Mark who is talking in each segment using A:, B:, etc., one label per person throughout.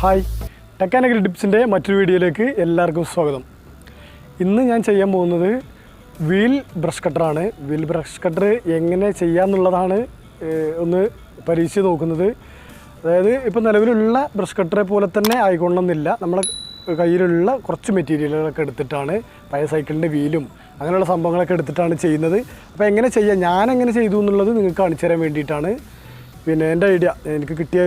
A: Hi, tech and agri ടിപ്സിൻ്റെ മറ്റൊരു വീഡിയോയിലേക്ക് എല്ലാവർക്കും സ്വാഗതം. ഇന്ന് ഞാൻ ചെയ്യാൻ പോകുന്നത് വീൽ ബ്രഷ് കട്ടറാണ്. വീൽ ബ്രഷ് കട്ടർ എങ്ങനെ ചെയ്യാമെന്നുള്ളതാണ് ഒന്ന് പരീക്ഷിച്ച് നോക്കുന്നത്. അതായത് ഇപ്പോൾ നിലവിലുള്ള ബ്രഷ് കട്ടറെ പോലെ തന്നെ ആയിക്കൊള്ളണമെന്നില്ല. നമ്മളെ കയ്യിലുള്ള കുറച്ച് മെറ്റീരിയലുകളൊക്കെ എടുത്തിട്ടാണ്, പഴയ സൈക്കിളിൻ്റെ വീലും അങ്ങനെയുള്ള സംഭവങ്ങളൊക്കെ എടുത്തിട്ടാണ് ചെയ്യുന്നത്. അപ്പോൾ എങ്ങനെ ചെയ്യാം, ഞാനെങ്ങനെ ചെയ്തു എന്നുള്ളത് നിങ്ങൾക്ക് കാണിച്ചു തരാൻ വേണ്ടിയിട്ടാണ്. പിന്നെ എൻ്റെ ഐഡിയ, എനിക്ക് കിട്ടിയ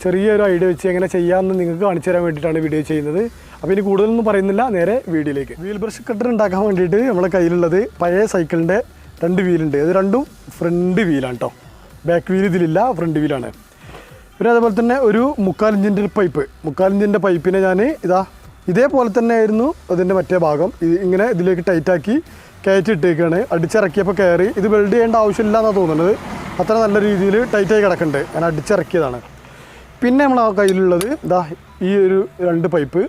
A: ചെറിയൊരു ഐഡിയ വെച്ച് എങ്ങനെ ചെയ്യാമെന്ന് നിങ്ങൾക്ക് കാണിച്ചു തരാൻ വേണ്ടിയിട്ടാണ് വീഡിയോ ചെയ്യുന്നത്. അപ്പോൾ ഇനി കൂടുതലൊന്നും പറയുന്നില്ല, നേരെ വീഡിയോയിലേക്ക്. വീൽ ബ്രഷ് കട്ടർ ഉണ്ടാക്കാൻ വേണ്ടിയിട്ട് നമ്മളെ കയ്യിലുള്ളത് പഴയ സൈക്കിളിൻ്റെ 2 വീലുണ്ട്. അത് രണ്ടും ഫ്രണ്ട് വീലാണ് കേട്ടോ. ബാക്ക് വീൽ ഇതിലില്ല, ഫ്രണ്ട് വീലാണ്. പിന്നെ അതേപോലെ തന്നെ ഒരു 3/4 ഇഞ്ചിൻ്റെ പൈപ്പ്. 3/4 ഇഞ്ചിൻ്റെ പൈപ്പിനെ ഞാൻ ഇതേപോലെ തന്നെ ആയിരുന്നു അതിൻ്റെ മറ്റേ ഭാഗം. ഇങ്ങനെ ഇതിലേക്ക് ടൈറ്റാക്കി കയറ്റി ഇട്ടേക്കാണ്. അടിച്ചിറക്കിയപ്പോൾ കയറി. ഇത് വെൽഡ് ചെയ്യേണ്ട ആവശ്യമില്ല എന്നാണ് തോന്നുന്നത്, അത്ര നല്ല രീതിയിൽ ടൈറ്റായി കിടക്കുന്നുണ്ട്. ഞാൻ അടിച്ചിറക്കിയതാണ്. പിന്നെ നമ്മൾ ആ കയ്യിലുള്ളത് ഈ ഒരു 2 പൈപ്പ്.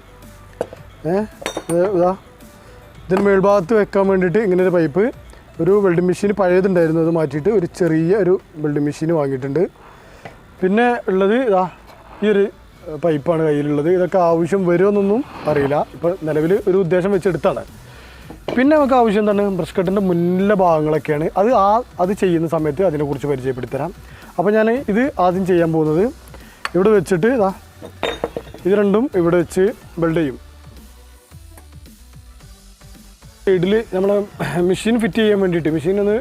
A: ഇതിന് മേൽഭാഗത്ത് വെക്കാൻ വേണ്ടിയിട്ട് ഇങ്ങനെ ഒരു പൈപ്പ്. ഒരു വെൽഡിംഗ് മെഷീൻ പഴയതുണ്ടായിരുന്നു, അത് മാറ്റിയിട്ട് ഒരു ചെറിയ ഒരു വെൽഡിംഗ് മെഷീൻ വാങ്ങിയിട്ടുണ്ട്. പിന്നെ ഉള്ളത് ഈ ഒരു പൈപ്പാണ് കയ്യിലുള്ളത്. ഇതൊക്കെ ആവശ്യം വരുമെന്നൊന്നും അറിയില്ല, ഇപ്പോൾ നിലവിൽ ഒരു ഉദ്ദേശം വെച്ചെടുത്താണ്. പിന്നെ നമുക്ക് ആവശ്യം എന്താണ്, ബ്രഷ് കട്ടറിൻ്റെ മുന്നിലെ ഭാഗങ്ങളൊക്കെയാണ്. അത് ചെയ്യുന്ന സമയത്ത് അതിനെക്കുറിച്ച് പരിചയപ്പെടുത്തരാം. അപ്പോൾ ഞാൻ ഇത് ആദ്യം ചെയ്യാൻ പോകുന്നത് ഇവിടെ വെച്ചിട്ട് ഇത് രണ്ടും ഇവിടെ വെച്ച് വെൽഡ് ചെയ്യും. സൈഡിൽ നമ്മളെ മെഷീൻ ഫിറ്റ് ചെയ്യാൻ വേണ്ടിയിട്ട്, മെഷീൻ ഒന്ന്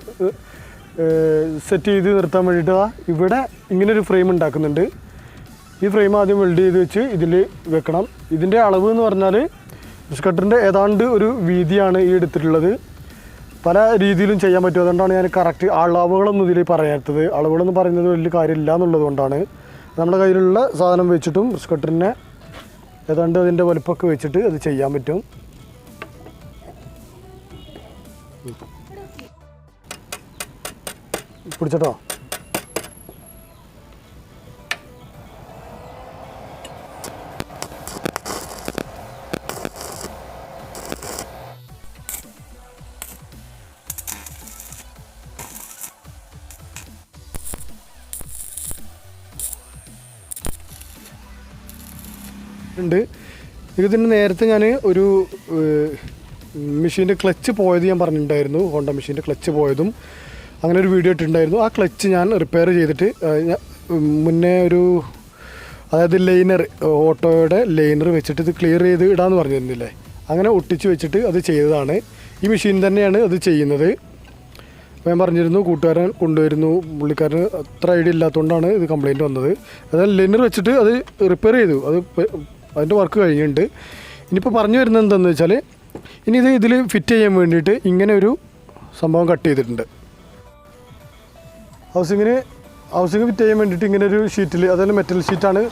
A: സെറ്റ് ചെയ്ത് നിർത്താൻ വേണ്ടിയിട്ട് ഇവിടെ ഇങ്ങനൊരു ഫ്രെയിം ഉണ്ടാക്കുന്നുണ്ട്. ഈ ഫ്രെയിം ആദ്യം വെൽഡ് ചെയ്ത് വെച്ച് ഇതിൽ വെക്കണം. ഇതിൻ്റെ അളവ് എന്ന് പറഞ്ഞാൽ ബ്രഷ് കട്ടറിൻ്റെ ഏതാണ്ട് ഒരു വീതിയാണ് ഈ എടുത്തിട്ടുള്ളത്. പല രീതിയിലും ചെയ്യാൻ പറ്റും. അതുകൊണ്ടാണ് ഞാൻ കറക്റ്റ് അളവുകളൊന്നും ഇതിൽ പറയാത്തത്. അളവുകളൊന്നും പറയുന്നത് വലിയ കാര്യമില്ല എന്നുള്ളത് കൊണ്ടാണ്. നമ്മുടെ കയ്യിലുള്ള സാധനം വെച്ചിട്ടും ബ്രഷ് കട്ടറിനെ ഏതാണ്ട് അതിൻ്റെ വലുപ്പമൊക്കെ വെച്ചിട്ട് അത് ചെയ്യാൻ പറ്റും. പിടിച്ചട്ടോ. ഉണ്ട്. ഇതിന് നേരത്തെ ഞാൻ ഒരു മെഷീൻ്റെ ക്ലച്ച് പോയത് ഞാൻ പറഞ്ഞിട്ടുണ്ടായിരുന്നു. ഹോണ്ട മെഷീൻ്റെ ക്ലച്ച് പോയതും അങ്ങനെ ഒരു വീഡിയോ ഇട്ടിട്ടുണ്ടായിരുന്നു. ആ ക്ലച്ച് ഞാൻ റിപ്പയർ ചെയ്തിട്ട് മുന്നേ അതായത് ലൈനർ, ഓട്ടോയുടെ ലൈനർ വെച്ചിട്ട് ഇത് ക്ലിയർ ചെയ്ത് ഇടാമെന്ന് പറഞ്ഞിരുന്നില്ലേ, അങ്ങനെ ഒട്ടിച്ച് വെച്ചിട്ട് അത് ചെയ്തതാണ്. ഈ മെഷീൻ തന്നെയാണ് അത് ചെയ്യുന്നത്. അപ്പോൾ ഞാൻ പറഞ്ഞിരുന്നു, കൂട്ടുകാരൻ കൊണ്ടുവരുന്നു, പുള്ളിക്കാരന് അത്ര ഐഡിയ ഇല്ലാത്തതുകൊണ്ടാണ് ഇത് കംപ്ലയിൻറ്റ് വന്നത്. അതായത് ലൈനർ വെച്ചിട്ട് അത് റിപ്പയർ ചെയ്തു, അതിൻ്റെ വർക്ക് കഴിഞ്ഞിട്ടുണ്ട്. ഇനിയിപ്പോൾ പറഞ്ഞു വരുന്നത് എന്താണെന്ന് വെച്ചാൽ, ഇനി ഇതിൽ ഫിറ്റ് ചെയ്യാൻ വേണ്ടിയിട്ട് ഇങ്ങനെ ഒരു സംഭവം കട്ട് ചെയ്തിട്ടുണ്ട്. ഹൗസിങ് ഫിറ്റ് ചെയ്യാൻ വേണ്ടിയിട്ട് ഇങ്ങനെ ഒരു ഷീറ്റിൽ, അതായത് മെറ്റൽ ഷീറ്റാണ്,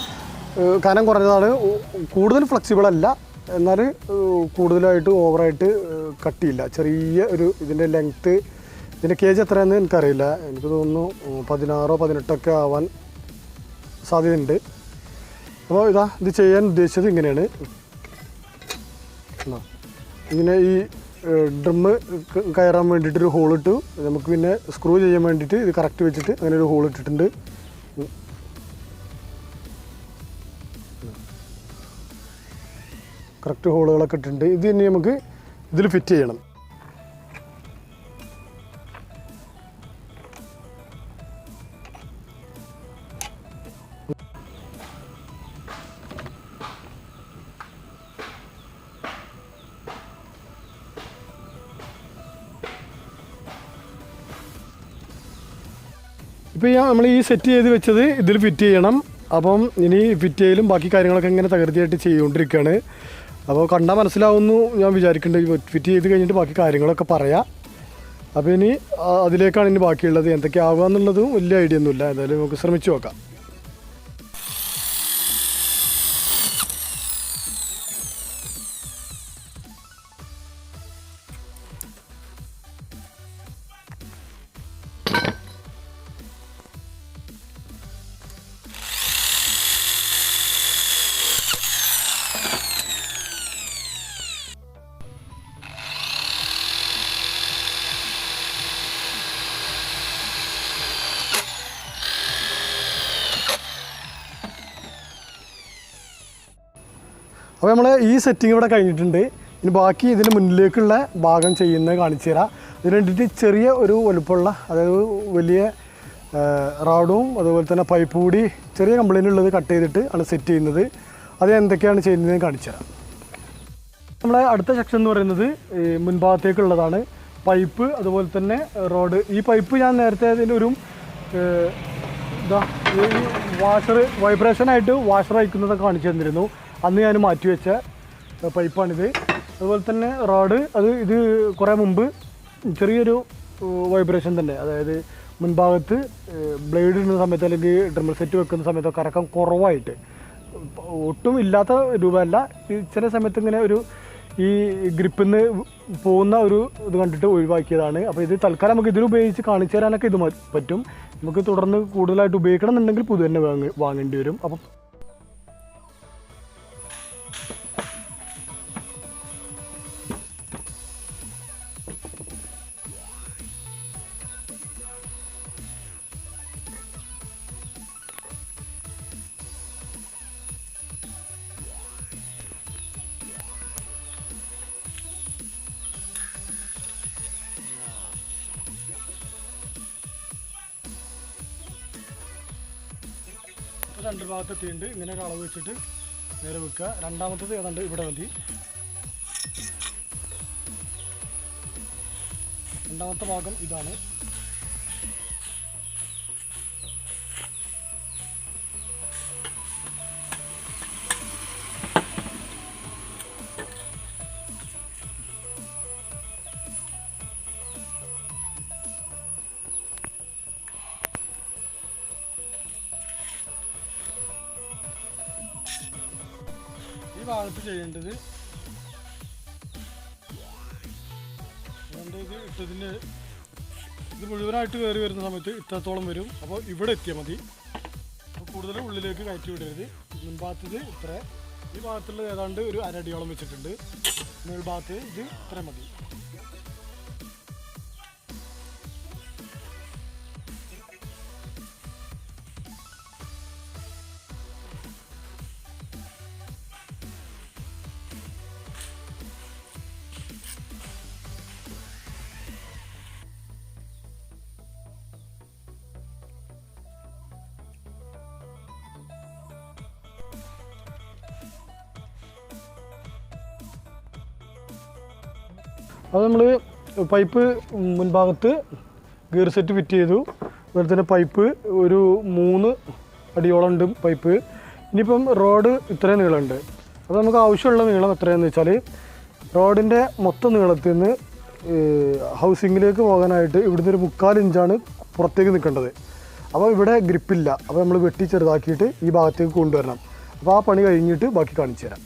A: കനം കുറഞ്ഞതാണ്, കൂടുതൽ ഫ്ലെക്സിബിൾ അല്ല, എന്നാൽ കൂടുതലായിട്ട് ഓവറായിട്ട് കട്ടിയില്ല. ചെറിയ ഇതിൻ്റെ ലെങ്ത്ത്, ഇതിൻ്റെ കേജ് എത്രയാണെന്ന് എനിക്കറിയില്ല. എനിക്ക് തോന്നുന്നു 16 18 ആവാൻ സാധ്യതയുണ്ട്. അപ്പോൾ ഇത് ചെയ്യാൻ ഉദ്ദേശിച്ചത് ഇങ്ങനെയാണ്. ഇങ്ങനെ ഈ ഡ്രമ്മ് കയറാൻ വേണ്ടിയിട്ടൊരു ഹോളിട്ടു. നമുക്ക് പിന്നെ സ്ക്രൂ ചെയ്യാൻ വേണ്ടിയിട്ട് ഇത് കറക്റ്റ് വെച്ചിട്ട് അങ്ങനെ ഒരു ഹോൾ ഇട്ടിട്ടുണ്ട്. കറക്റ്റ് ഹോളുകളൊക്കെ ഇട്ടിട്ടുണ്ട്. ഇത് ഇനി നമുക്ക് ഇതിൽ ഫിറ്റ് ചെയ്യണം. ഇപ്പോൾ നമ്മൾ ഈ സെറ്റ് ചെയ്ത് വെച്ചത് ഇതിൽ ഫിറ്റ് ചെയ്യണം. അപ്പം ഇനി ഫിറ്റ് ചെയ്യലും ബാക്കി കാര്യങ്ങളൊക്കെ ഇങ്ങനെ തകൃതിയായിട്ട് ചെയ്തുകൊണ്ടിരിക്കുകയാണ്. അപ്പോൾ കണ്ടാൽ മനസ്സിലാവുന്നു ഞാൻ വിചാരിക്കുന്നുണ്ട്. ഫിറ്റ് ചെയ്ത് കഴിഞ്ഞിട്ട് ബാക്കി കാര്യങ്ങളൊക്കെ പറയാം. അപ്പോൾ ഇനി അതിലേക്കാണ് ഇനി ബാക്കിയുള്ളത്. എന്തൊക്കെ ആവുക എന്നുള്ളതും വലിയ ഐഡിയ ഒന്നുമില്ല. എന്തായാലും നമുക്ക് ശ്രമിച്ചു നോക്കാം. അപ്പോൾ നമ്മൾ ഈ സെറ്റിംഗ് ഇവിടെ കഴിഞ്ഞിട്ടുണ്ട്. ഇനി ബാക്കി ഇതിന് മുന്നിലേക്കുള്ള ഭാഗം ചെയ്യുന്നത് കാണിച്ചു തരാം. ഇതിന് വേണ്ടിയിട്ട് ചെറിയ ഒരു വലുപ്പമുള്ള, അതായത് വലിയ റാഡും അതുപോലെ തന്നെ പൈപ്പ് കൂടി ചെറിയ കംപ്ലൈൻ്റ് ഉള്ളത് കട്ട് ചെയ്തിട്ട് ആണ് സെറ്റ് ചെയ്യുന്നത്. അത് എന്തൊക്കെയാണ് ചെയ്യുന്നതെന്ന് കാണിച്ചു തരാം. നമ്മളെ അടുത്ത സെക്ഷൻ എന്ന് പറയുന്നത് മുൻഭാഗത്തേക്കുള്ളതാണ്. പൈപ്പ് അതുപോലെ തന്നെ റോഡ്. ഈ പൈപ്പ് ഞാൻ നേരത്തെ അതിൻ്റെ ഒരു ഈ വാഷർ വൈബ്രേഷനായിട്ട് വാഷർ അയക്കുന്നതൊക്കെ കാണിച്ചു തന്നിരുന്നു. അന്ന് ഞാൻ മാറ്റി വെച്ച പൈപ്പാണിത്. അതുപോലെ തന്നെ റോഡ്, ഇത് കുറേ മുമ്പ് ചെറിയൊരു വൈബ്രേഷൻ തന്നെ, അതായത് മുൻഭാഗത്ത് ബ്ലേഡ് ഇടുന്ന സമയത്ത് അല്ലെങ്കിൽ ഡ്രിമ്മർ സെറ്റ് വെക്കുന്ന സമയത്തൊക്കെ കറക്കം കുറവായിട്ട്, ഒട്ടും ഇല്ലാത്ത രൂപമല്ല, ചില സമയത്ത് ഇങ്ങനെ ഒരു ഈ ഗ്രിപ്പിൽ നിന്ന് പോകുന്ന ഒരു ഇത് കണ്ടിട്ട് ഒഴിവാക്കിയതാണ്. അപ്പോൾ ഇത് തൽക്കാലം നമുക്ക് ഇതിലുപയോഗിച്ച് കാണിച്ചു തരാനൊക്കെ ഇത് പറ്റും. നമുക്ക് തുടർന്ന് കൂടുതലായിട്ട് ഉപയോഗിക്കണം എന്നുണ്ടെങ്കിൽ പുതു തന്നെ വാങ്ങേണ്ടി വരും. അപ്പം രണ്ട് ഭാഗത്തെത്തിയുണ്ട്. ഇങ്ങനെ ഒരു അളവ് വെച്ചിട്ട് നേരെ വെക്കുക. രണ്ടാമത്തത് ഏതാണ്ട് ഇവിടെ മതി. രണ്ടാമത്തെ ഭാഗം ഇതാണ്. ഭാഗത്ത് ചെയ്യേണ്ടത് അതുകൊണ്ട് ഇത് ഇട്ടതിൻ്റെ ഇത് മുഴുവനായിട്ട് കയറി വരുന്ന സമയത്ത് ഇത്രത്തോളം വരും. അപ്പോൾ ഇവിടെ എത്തിയാൽ മതി. അപ്പോൾ കൂടുതൽ ഉള്ളിലേക്ക് കയറ്റി വിടരുത്. മുൻഭാഗത്ത് ഇത്ര, ഈ ഭാഗത്തുള്ളത് ഏതാണ്ട് ഒരു അരടിയോളം വെച്ചിട്ടുണ്ട്. മേൽഭാഗത്ത് ഇത് ഇത്ര മതി. അത് നമ്മൾ പൈപ്പ് മുൻഭാഗത്ത് ഗിയർ സെറ്റ് ഫിറ്റ് ചെയ്തു. അതുപോലെ തന്നെ പൈപ്പ് ഒരു 3 അടിയോളം ഉണ്ട് പൈപ്പ്. ഇനിയിപ്പം റോഡ് ഇത്രയും നീളമുണ്ട്. അപ്പോൾ നമുക്ക് ആവശ്യമുള്ള നീളം എത്രയാണെന്ന് വെച്ചാൽ, റോഡിൻ്റെ മൊത്തം നീളത്തിൽ നിന്ന് ഹൗസിങ്ങിലേക്ക് പോകാനായിട്ട് ഇവിടുന്ന് ഒരു 3/4 ഇഞ്ചാണ് പുറത്തേക്ക് നിൽക്കേണ്ടത്. അപ്പോൾ ഇവിടെ ഗ്രിപ്പില്ല. അപ്പോൾ നമ്മൾ വെട്ടി ചെറുതാക്കിയിട്ട് ഈ ഭാഗത്തേക്ക് കൊണ്ടുവരണം. അപ്പോൾ ആ പണി കഴിഞ്ഞിട്ട് ബാക്കി കാണിച്ചു തരാം.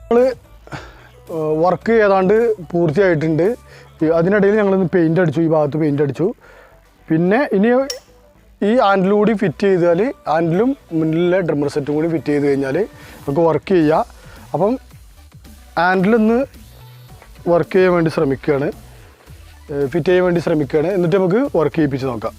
A: നമ്മൾ വർക്ക് ഏതാണ്ട് പൂർത്തിയായിട്ടുണ്ട്. അതിനിടയിൽ ഞങ്ങളിന്ന് പെയിൻ്റ് അടിച്ചു, ഈ ഭാഗത്ത് പെയിൻ്റ് അടിച്ചു. പിന്നെ ഇനി ഈ ഹാൻഡിൽ കൂടി ഫിറ്റ് ചെയ്താൽ, ഹാൻഡിലും മുന്നിലെ ഡ്രമ്മർ സെറ്റും കൂടി ഫിറ്റ് ചെയ്ത് കഴിഞ്ഞാൽ നമുക്ക് വർക്ക് ചെയ്യാം. അപ്പം ഹാൻഡിലൊന്ന് വർക്ക് ചെയ്യാൻ വേണ്ടി ശ്രമിക്കുകയാണ്, ഫിറ്റ് ചെയ്യാൻ വേണ്ടി ശ്രമിക്കുകയാണ്. എന്നിട്ട് നമുക്ക് വർക്ക് ചെയ്യിപ്പിച്ച് നോക്കാം.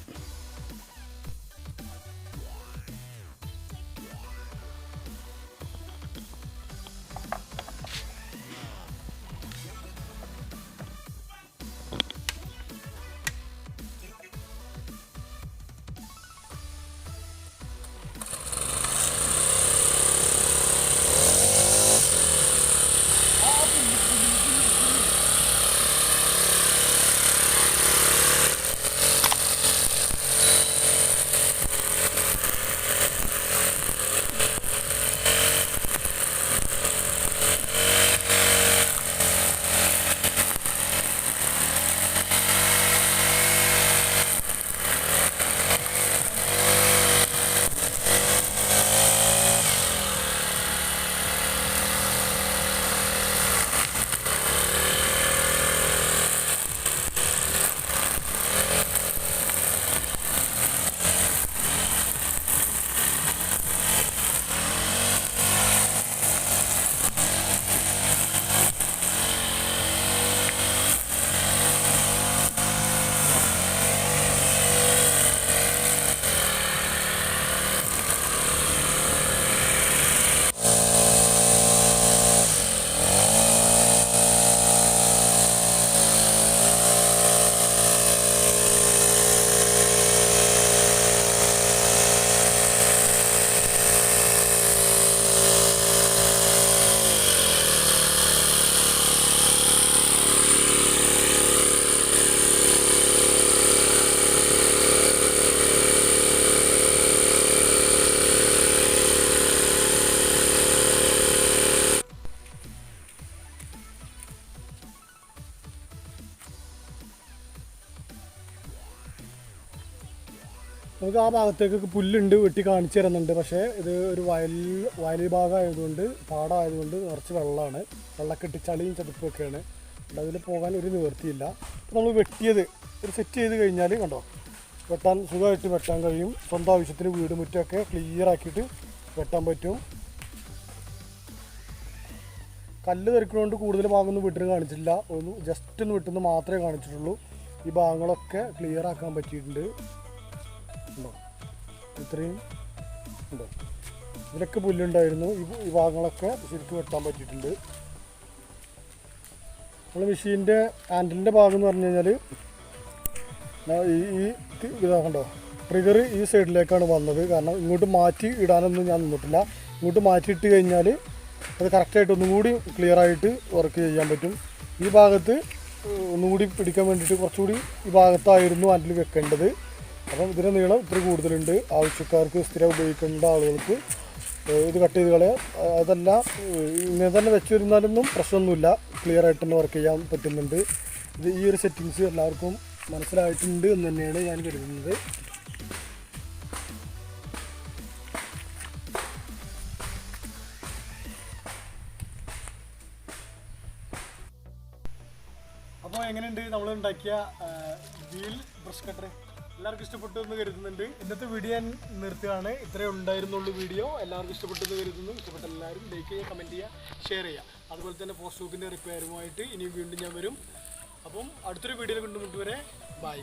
A: നമുക്ക് ആ ഭാഗത്തേക്ക് പുല്ലുണ്ട്, വെട്ടി കാണിച്ചു തരുന്നുണ്ട്. പക്ഷേ ഇത് ഒരു വയൽ ഭാഗമായതുകൊണ്ട്, പാടമായതുകൊണ്ട് നിറച്ച് വെള്ളമാണ്, വെള്ളക്കെട്ടി ചളിയും ചതുപ്പൊക്കെയാണ്. അതിൽ പോകാൻ ഒരു നിവൃത്തിയില്ല. അപ്പോൾ നമ്മൾ വെട്ടിയത് ഒരു സെറ്റ് ചെയ്ത് കഴിഞ്ഞാൽ കണ്ടോ, വെട്ടാൻ സുഖമായിട്ട് വെട്ടാൻ കഴിയും. സ്വന്തം ആവശ്യത്തിന് വീട് മുറ്റമൊക്കെ ക്ലിയർ ആക്കിയിട്ട് വെട്ടാൻ പറ്റും. കല്ല് തെറിക്കുന്നതുകൊണ്ട് കൂടുതൽ ഭാഗമൊന്നും വിട്ടിന് കാണിച്ചിട്ടില്ല, ഒന്ന് ജസ്റ്റ് ഒന്ന് വിട്ടെന്ന് മാത്രമേ കാണിച്ചിട്ടുള്ളൂ. ഈ ഭാഗങ്ങളൊക്കെ ക്ലിയർ ആക്കാൻ പറ്റിയിട്ടുണ്ട്. ഉണ്ടോ, ഇത്രയും ഉണ്ടോ, ഇതിലൊക്കെ പുല്ലുണ്ടായിരുന്നു. ഈ ഭാഗങ്ങളൊക്കെ ശരിക്കും വെട്ടാൻ പറ്റിയിട്ടുണ്ട്. നമ്മൾ മെഷീൻ്റെ ഹാൻഡിലിൻ്റെ ഭാഗം എന്ന് പറഞ്ഞു കഴിഞ്ഞാൽ ഈ ഇതാകണ്ടോ, ട്രിഗർ ഈ സൈഡിലേക്കാണ് വന്നത്. കാരണം ഇങ്ങോട്ട് മാറ്റി ഇടാനൊന്നും ഞാൻ നിന്നിട്ടില്ല. ഇങ്ങോട്ട് മാറ്റിയിട്ട് കഴിഞ്ഞാൽ അത് കറക്റ്റായിട്ട് ഒന്നും കൂടി ക്ലിയർ ആയിട്ട് വർക്ക് ചെയ്യാൻ പറ്റും. ഈ ഭാഗത്ത് ഒന്നുകൂടി പിടിക്കാൻ വേണ്ടിയിട്ട് കുറച്ചുകൂടി ഈ ഭാഗത്തായിരുന്നു ഹാൻഡിൽ വെക്കേണ്ടത്. അപ്പം ഇതിൻ്റെ നീളം ഇത്തിരി കൂടുതലുണ്ട്. ആവശ്യക്കാർക്ക് സ്ഥിരം ഉപയോഗിക്കേണ്ട ആളുകൾക്ക് ഇത് കട്ട് ചെയ്ത് കളയാം. അതല്ല ഇങ്ങനെ തന്നെ വെച്ചിരുന്നാലൊന്നും പ്രശ്നമൊന്നുമില്ല, ക്ലിയർ ആയിട്ട് തന്നെ വർക്ക് ചെയ്യാൻ പറ്റുന്നുണ്ട്. ഇത് ഈ ഒരു സെറ്റിങ്സ് എല്ലാവർക്കും മനസ്സിലായിട്ടുണ്ട് എന്ന് തന്നെയാണ് ഞാൻ കരുതുന്നത്. അപ്പോൾ എങ്ങനെയുണ്ട് നമ്മൾ ഉണ്ടാക്കിയ വീൽ ബ്രഷ് കട്ടർ? എല്ലാവർക്കും ഇഷ്ടപ്പെട്ടു എന്ന് കരുതുന്നുണ്ട്. ഇന്നത്തെ വീഡിയോ ഞാൻ നിർത്തുകയാണ്. ഇത്രയേ ഉണ്ടായിരുന്നുള്ളൂ വീഡിയോ. എല്ലാവർക്കും ഇഷ്ടപ്പെട്ടു എന്ന് കരുതുന്നു. ഇഷ്ടപ്പെട്ട എല്ലാവരും ലൈക്ക് ചെയ്യുക, കമൻറ്റ് ചെയ്യുക, ഷെയർ ചെയ്യുക. അതുപോലെ തന്നെ പോസ്റ്റ് ബുക്കിൻ്റെ റിപ്പയറുമായിട്ട് ഇനിയും വീണ്ടും ഞാൻ വരും. അപ്പം അടുത്തൊരു വീഡിയോയിൽ കണ്ടുമുട്ടുവരെ ബൈ.